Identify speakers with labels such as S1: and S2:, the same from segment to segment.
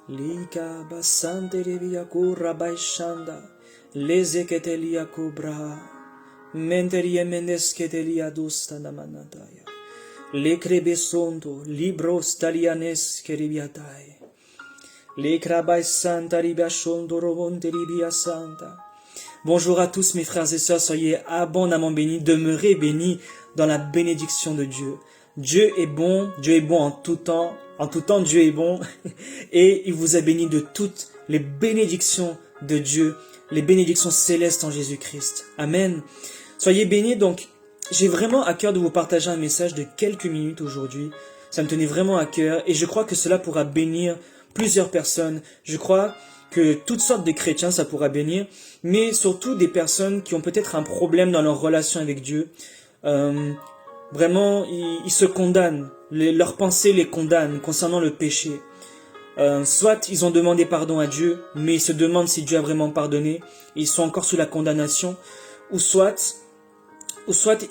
S1: Lika basante revia kura baishanda. Lezeketelia kubra. Menteria mendesketelia dusta namanataya. Le crebesondo, libros talianes keribiatai. Le krabai santa ribia shondo rovonte ribia santa. Bonjour à tous mes frères et sœurs, soyez abondamment bénis, demeurez bénis dans la bénédiction de Dieu. Dieu est bon en tout temps Dieu est bon et il vous a béni de toutes les bénédictions de Dieu, les bénédictions célestes en Jésus-Christ. Amen. Soyez bénis donc. J'ai vraiment à cœur de vous partager un message de quelques minutes aujourd'hui. Ça me tenait vraiment à cœur et je crois que cela pourra bénir plusieurs personnes. Je crois que toutes sortes de chrétiens ça pourra bénir, mais surtout des personnes qui ont peut-être un problème dans leur relation avec Dieu. Vraiment, ils se condamnent. Leurs pensées les condamnent concernant le péché. Soit ils ont demandé pardon à Dieu, mais ils se demandent si Dieu a vraiment pardonné. Ils sont encore sous la condamnation. Ou soit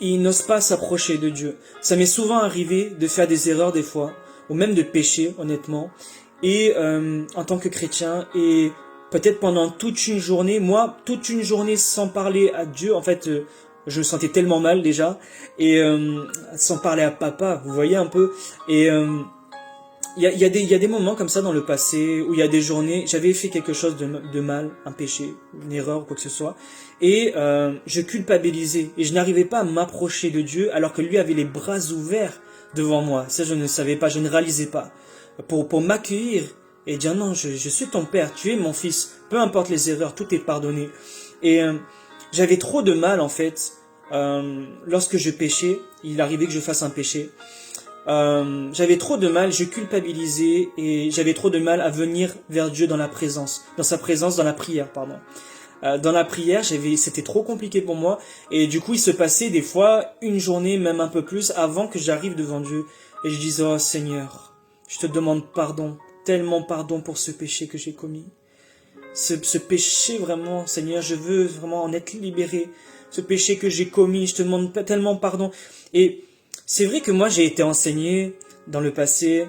S1: ils n'osent pas s'approcher de Dieu. Ça m'est souvent arrivé de faire des erreurs des fois, ou même de pécher, honnêtement. Et en tant que chrétien, et peut-être pendant toute une journée, moi, toute une journée sans parler à Dieu, en fait, je me sentais tellement mal déjà, et sans parler à papa, vous voyez un peu. Et il y a des moments comme ça dans le passé, où il y a des journées, j'avais fait quelque chose de mal, un péché, une erreur ou quoi que ce soit, et je culpabilisais, et je n'arrivais pas à m'approcher de Dieu, alors que lui avait les bras ouverts devant moi. Ça, je ne savais pas, je ne réalisais pas. Pour m'accueillir et dire non, je suis ton père, tu es mon fils, peu importe les erreurs, tout est pardonné. Et j'avais trop de mal en fait, lorsque je péchais, il arrivait que je fasse un péché. J'avais trop de mal, je culpabilisais et j'avais trop de mal à venir vers Dieu dans sa présence, dans la prière, pardon. Dans la prière, c'était trop compliqué pour moi et du coup il se passait des fois une journée, même un peu plus, avant que j'arrive devant Dieu et je disais oh Seigneur, je te demande pardon, tellement pardon pour ce péché que j'ai commis. Ce péché vraiment, Seigneur, je veux vraiment en être libéré. Ce péché que j'ai commis, je te demande tellement pardon. Et c'est vrai que moi j'ai été enseigné dans le passé,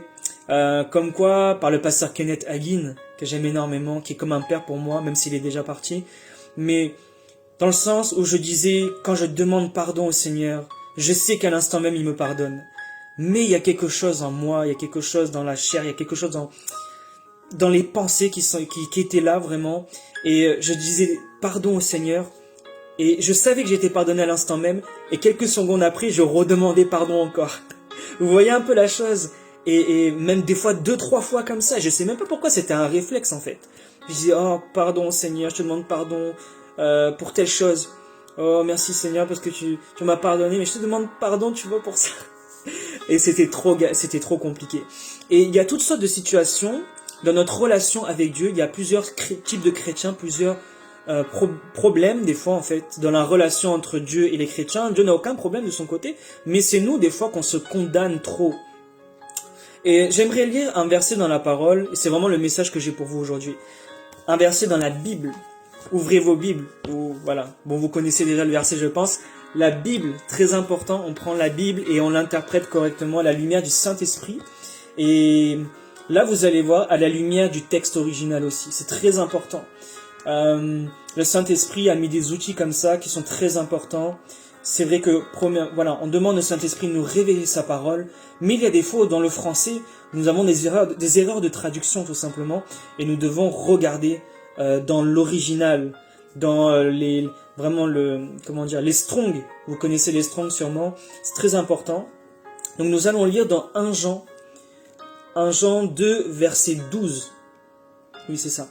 S1: comme quoi par le pasteur Kenneth Hagin, que j'aime énormément, qui est comme un père pour moi, même s'il est déjà parti. Mais dans le sens où je disais, quand je demande pardon au Seigneur, je sais qu'à l'instant même il me pardonne. Mais il y a quelque chose en moi, il y a quelque chose dans la chair, il y a quelque chose dans les pensées qui étaient là vraiment. Et je disais pardon au Seigneur. Et je savais que j'étais pardonné à l'instant même. Et quelques secondes après, je redemandais pardon encore. Vous voyez un peu la chose. Et même des fois, 2-3 fois comme ça. Je sais même pas pourquoi, c'était un réflexe en fait. Je disais, oh pardon Seigneur, je te demande pardon pour telle chose. Oh merci Seigneur parce que tu m'as pardonné. Mais je te demande pardon, tu vois, pour ça. Et c'était trop compliqué. Et il y a toutes sortes de situations dans notre relation avec Dieu. Il y a plusieurs types de chrétiens, plusieurs problèmes des fois en fait dans la relation entre Dieu et les chrétiens. Dieu n'a aucun problème de son côté, mais c'est nous des fois qu'on se condamne trop. Et j'aimerais lire un verset dans la parole, et c'est vraiment le message que j'ai pour vous aujourd'hui. Un verset dans la Bible. Ouvrez vos Bibles. Ou voilà. Bon, vous connaissez déjà le verset, je pense. La Bible, très important, on prend la Bible et on l'interprète correctement à la lumière du Saint-Esprit. Et là, vous allez voir, à la lumière du texte original aussi. C'est très important. Le Saint-Esprit a mis des outils comme ça qui sont très importants. C'est vrai que, voilà, on demande au Saint-Esprit de nous révéler sa parole, mais il y a des fois dans le français, nous avons des erreurs de traduction tout simplement, et nous devons regarder dans l'original, dans les Strong. Vous connaissez les Strong sûrement, c'est très important. Donc nous allons lire dans 1 Jean 2, verset 12. Oui, c'est ça.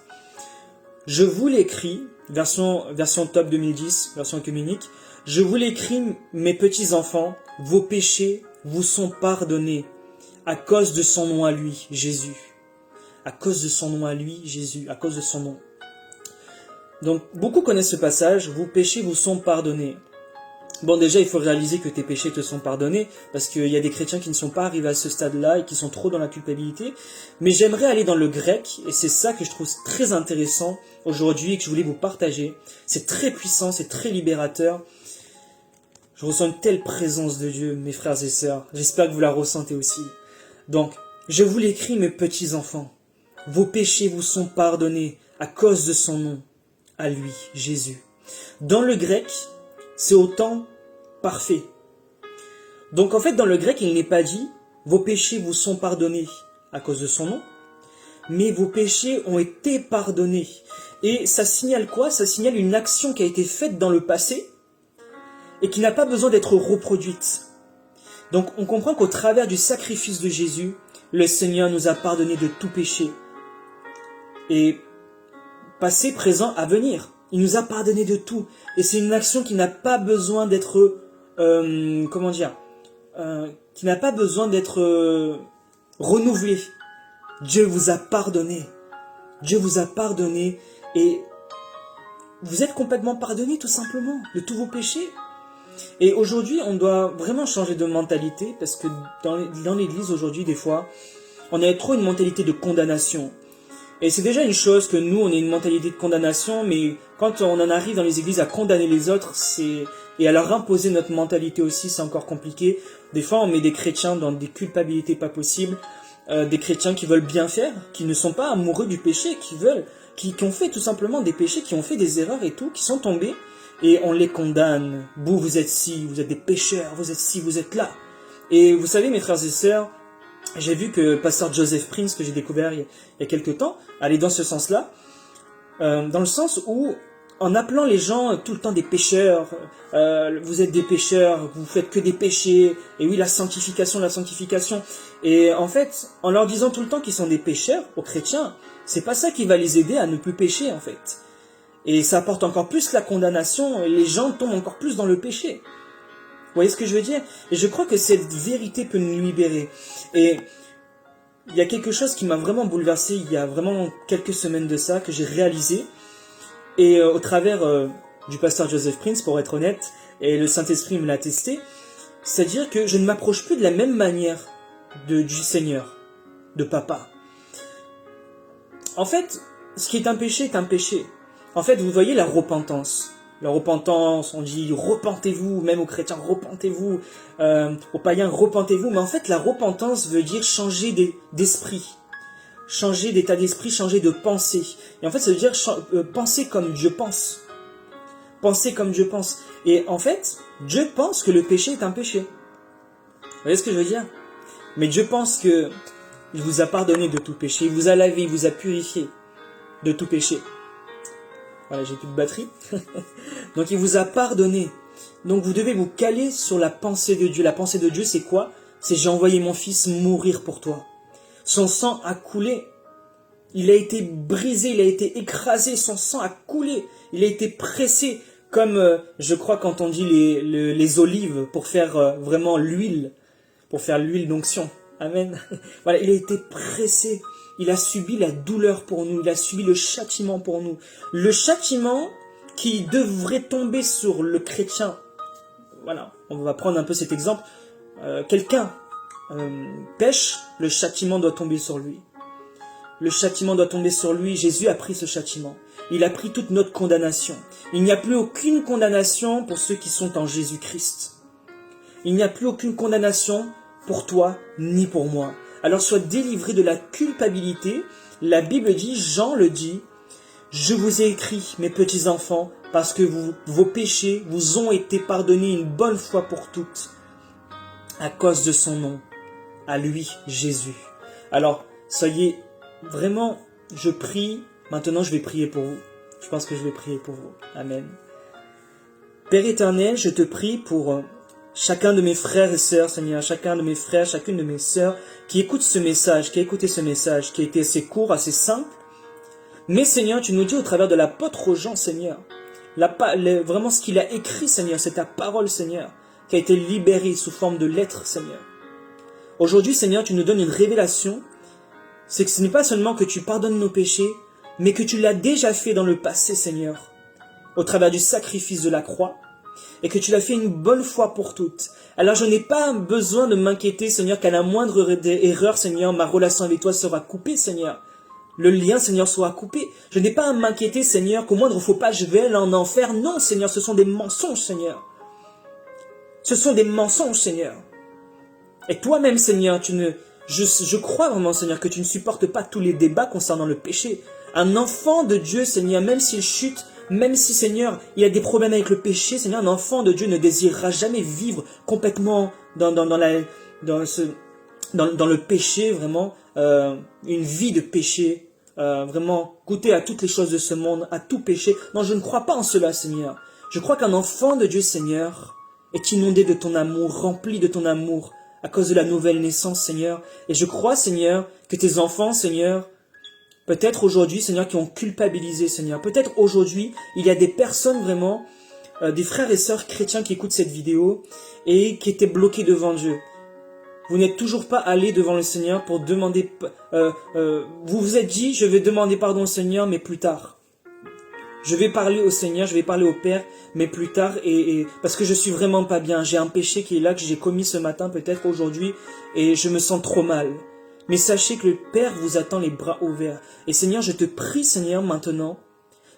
S1: Je vous l'écris, version top 2010, version œcuménique. Je vous l'écris, mes petits enfants, vos péchés vous sont pardonnés à cause de son nom à lui, Jésus. À cause de son nom à lui, Jésus, à cause de son nom. Donc, beaucoup connaissent ce passage, vos péchés vous sont pardonnés. Bon, déjà, il faut réaliser que tes péchés te sont pardonnés, parce qu'il y a des chrétiens qui ne sont pas arrivés à ce stade-là et qui sont trop dans la culpabilité. Mais j'aimerais aller dans le grec, et c'est ça que je trouve très intéressant aujourd'hui et que je voulais vous partager. C'est très puissant, c'est très libérateur. Je ressens une telle présence de Dieu, mes frères et sœurs. J'espère que vous la ressentez aussi. Donc, je vous l'écris, mes petits enfants. vos péchés vous sont pardonnés à cause de son nom, à lui, Jésus. Dans le grec, c'est au temps parfait. Donc en fait, dans le grec, il n'est pas dit « vos péchés vous sont pardonnés à cause de son nom », mais vos péchés ont été pardonnés. Et ça signale quoi? Ça signale une action qui a été faite dans le passé et qui n'a pas besoin d'être reproduite. Donc on comprend qu'au travers du sacrifice de Jésus, le Seigneur nous a pardonné de tout péché. Et passé, présent, à venir. Il nous a pardonné de tout. Et c'est une action qui n'a pas besoin d'être... qui n'a pas besoin d'être renouvelée. Dieu vous a pardonné. Dieu vous a pardonné et vous êtes complètement pardonné tout simplement de tous vos péchés. Et aujourd'hui, on doit vraiment changer de mentalité parce que dans l'église aujourd'hui, des fois, on a trop une mentalité de condamnation. Et c'est déjà une chose que nous, on ait une mentalité de condamnation, mais quand on en arrive dans les églises à condamner les autres, et à leur imposer notre mentalité aussi, c'est encore compliqué. Des fois, on met des chrétiens dans des culpabilités pas possibles, des chrétiens qui veulent bien faire, qui ne sont pas amoureux du péché, qui ont fait tout simplement des péchés, qui ont fait des erreurs et tout, qui sont tombés, et on les condamne. Vous êtes ci, vous êtes des pécheurs, vous êtes ci, vous êtes là. Et vous savez, mes frères et sœurs, j'ai vu que pasteur Joseph Prince, que j'ai découvert il y a quelques temps, allait dans ce sens-là, dans le sens où, en appelant les gens tout le temps des pécheurs, vous êtes des pécheurs, vous faites que des péchés, et oui, la sanctification. Et en fait, en leur disant tout le temps qu'ils sont des pécheurs, aux chrétiens, c'est pas ça qui va les aider à ne plus pécher, en fait. Et ça apporte encore plus la condamnation, et les gens tombent encore plus dans le péché. Vous voyez ce que je veux dire? Et je crois que cette vérité peut nous libérer. Et il y a quelque chose qui m'a vraiment bouleversé il y a vraiment quelques semaines de ça, que j'ai réalisé. Et au travers du pasteur Joseph Prince, pour être honnête, et le Saint-Esprit me l'a attesté, c'est-à-dire que je ne m'approche plus de la même manière du Seigneur, de Papa. En fait, ce qui est un péché est un péché. En fait, vous voyez la repentance. La repentance, on dit repentez-vous, même aux chrétiens repentez-vous, aux païens repentez-vous, mais en fait la repentance veut dire changer d'esprit, changer d'état d'esprit, changer de pensée. Et en fait ça veut dire penser comme Dieu pense, penser comme Dieu pense. Et en fait, Dieu pense que le péché est un péché. Vous voyez ce que je veux dire? Mais Dieu pense que il vous a pardonné de tout péché, il vous a lavé, il vous a purifié de tout péché. Voilà, j'ai plus de batterie. Donc il vous a pardonné. Donc vous devez vous caler sur la pensée de Dieu. La pensée de Dieu, c'est quoi? C'est j'ai envoyé mon fils mourir pour toi. Son sang a coulé. Il a été brisé, il a été écrasé, son sang a coulé. Il a été pressé comme, je crois, quand on dit les olives pour faire vraiment l'huile, pour faire l'huile d'onction. Amen. Voilà, il a été pressé. Il a subi la douleur pour nous. Il a subi le châtiment pour nous. Le châtiment qui devrait tomber sur le chrétien. Voilà, on va prendre un peu cet exemple. Quelqu'un pêche, le châtiment doit tomber sur lui. Le châtiment doit tomber sur lui. Jésus a pris ce châtiment. Il a pris toute notre condamnation. Il n'y a plus aucune condamnation pour ceux qui sont en Jésus-Christ. Il n'y a plus aucune condamnation pour toi ni pour moi. Alors sois délivré de la culpabilité. La Bible dit, Jean le dit, « Je vous ai écrit, mes petits enfants, parce que vos péchés vous ont été pardonnés une bonne fois pour toutes, à cause de son nom, à lui, Jésus. » Alors, soyez vraiment, je prie, maintenant je vais prier pour vous. Je pense que je vais prier pour vous. Amen. Père éternel, je te prie pour chacun de mes frères et sœurs, Seigneur, chacun de mes frères, chacune de mes sœurs, qui écoute ce message, qui a écouté ce message, qui a été assez court, assez simple. Mais Seigneur, tu nous dis au travers de l'apôtre Jean, Seigneur, vraiment ce qu'il a écrit, Seigneur, c'est ta parole, Seigneur, qui a été libérée sous forme de lettres, Seigneur. Aujourd'hui, Seigneur, tu nous donnes une révélation, c'est que ce n'est pas seulement que tu pardonnes nos péchés, mais que tu l'as déjà fait dans le passé, Seigneur, au travers du sacrifice de la croix, et que tu l'as fait une bonne fois pour toutes. Alors je n'ai pas besoin de m'inquiéter, Seigneur, qu'à la moindre erreur, Seigneur, ma relation avec toi sera coupée, Seigneur. Le lien, Seigneur, sera coupé. Je n'ai pas à m'inquiéter, Seigneur, qu'au moindre faux pas, je vais aller en enfer. Non, Seigneur, ce sont des mensonges, Seigneur. Ce sont des mensonges, Seigneur. Et toi-même, Seigneur, tu Je crois vraiment, Seigneur, que tu ne supportes pas tous les débats concernant le péché. Un enfant de Dieu, Seigneur, même s'il chute, même si, Seigneur, il y a des problèmes avec le péché, Seigneur, un enfant de Dieu ne désirera jamais vivre complètement dans le péché, vraiment, une vie de péché, vraiment goûter à toutes les choses de ce monde, à tout péché. Non, je ne crois pas en cela, Seigneur. Je crois qu'un enfant de Dieu, Seigneur, est inondé de ton amour, rempli de ton amour, à cause de la nouvelle naissance, Seigneur. Et je crois, Seigneur, que tes enfants, Seigneur, peut-être aujourd'hui, Seigneur, qui ont culpabilisé, Seigneur. Peut-être aujourd'hui, il y a des personnes vraiment, des frères et sœurs chrétiens qui écoutent cette vidéo et qui étaient bloqués devant Dieu. Vous n'êtes toujours pas allé devant le Seigneur pour demander... vous vous êtes dit, je vais demander pardon au Seigneur, mais plus tard. Je vais parler au Seigneur, je vais parler au Père, mais plus tard, parce que je suis vraiment pas bien. J'ai un péché qui est là, que j'ai commis ce matin, peut-être aujourd'hui, et je me sens trop mal. Mais sachez que le Père vous attend les bras ouverts. Et Seigneur, je te prie, Seigneur, maintenant,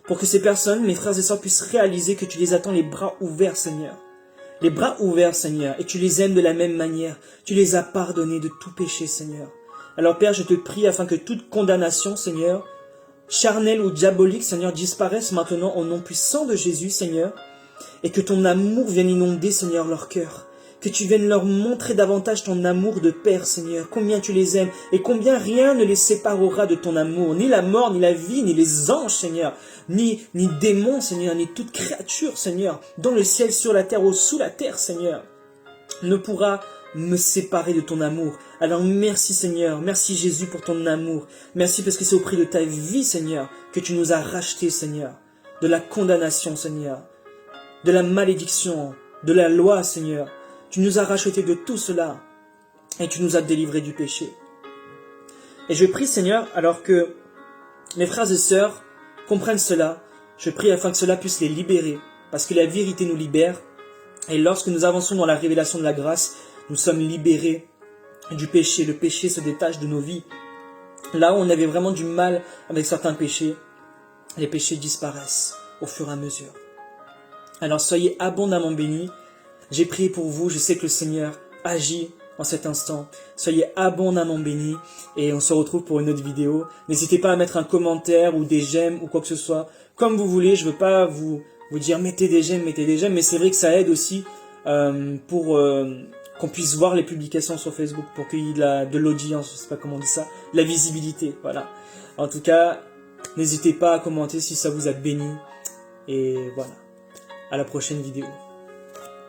S1: pour que ces personnes, mes frères et sœurs, puissent réaliser que tu les attends les bras ouverts, Seigneur. Les bras ouverts, Seigneur, et tu les aimes de la même manière. Tu les as pardonnés de tout péché, Seigneur. Alors, Père, je te prie afin que toute condamnation, Seigneur, charnelle ou diabolique, Seigneur, disparaisse maintenant au nom puissant de Jésus, Seigneur, et que ton amour vienne inonder, Seigneur, leur cœur. Que tu viennes leur montrer davantage ton amour de Père, Seigneur, combien tu les aimes, et combien rien ne les séparera de ton amour, ni la mort, ni la vie, ni les anges, Seigneur, ni démons, Seigneur, ni toute créature, Seigneur, dans le ciel, sur la terre ou sous la terre, Seigneur, ne pourra me séparer de ton amour. Alors merci, Seigneur, merci Jésus pour ton amour, merci parce que c'est au prix de ta vie, Seigneur, que tu nous as rachetés, Seigneur, de la condamnation, Seigneur, de la malédiction, de la loi, Seigneur. Tu nous as rachetés de tout cela et tu nous as délivrés du péché. Et je prie, Seigneur, alors que mes frères et sœurs comprennent cela, je prie afin que cela puisse les libérer, parce que la vérité nous libère. Et lorsque nous avançons dans la révélation de la grâce, nous sommes libérés du péché. Le péché se détache de nos vies. Là où on avait vraiment du mal avec certains péchés, les péchés disparaissent au fur et à mesure. Alors soyez abondamment bénis. J'ai prié pour vous, je sais que le Seigneur agit en cet instant. Soyez abondamment bénis et on se retrouve pour une autre vidéo. N'hésitez pas à mettre un commentaire ou des j'aime ou quoi que ce soit, comme vous voulez. Je ne veux pas vous dire mettez des j'aime, mais c'est vrai que ça aide aussi pour qu'on puisse voir les publications sur Facebook, pour qu'il y ait de l'audience, je ne sais pas comment on dit ça, la visibilité, voilà. En tout cas, n'hésitez pas à commenter si ça vous a béni et voilà. À la prochaine vidéo.